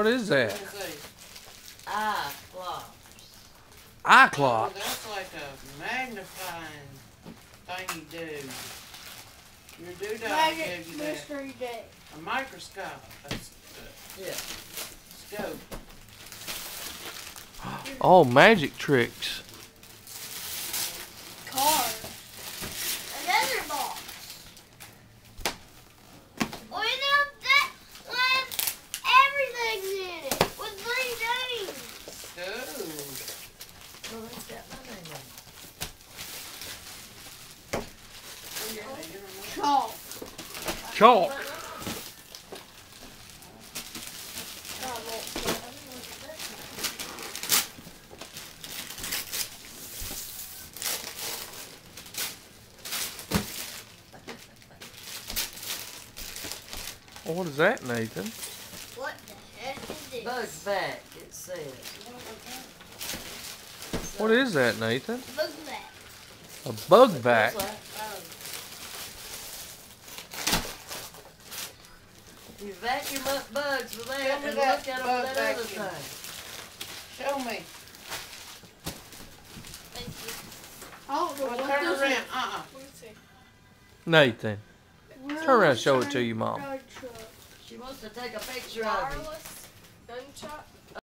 What is that? What is these? Eye clops. Eye Oh, clock. that's like a magnifying thing you do. Your doodah Magic gives you that. mystery day. A microscope. That's Yeah. scope. Oh, magic tricks. Card. Another box. Oh, you know that one? Everything's in it with 3 names. Ooh. Well, that's got my name on it. Oh, yeah, you don't know. Chalk. Chalk. Well, what is that, Nathan? What the heck is this? Bug's back, it says. What is that, Nathan? Look at that. A bug vac. Looks like Oh, you vacuum up bugs with Show that me and look that at them bug with that other vacuum. thing. show me. Thank you. I don't know Well, what turn this around. is. Uh-uh. Let me see. Nathan. Turn around and show it to your mom. Gun truck. She wants to take a picture of you. Wireless gun truck.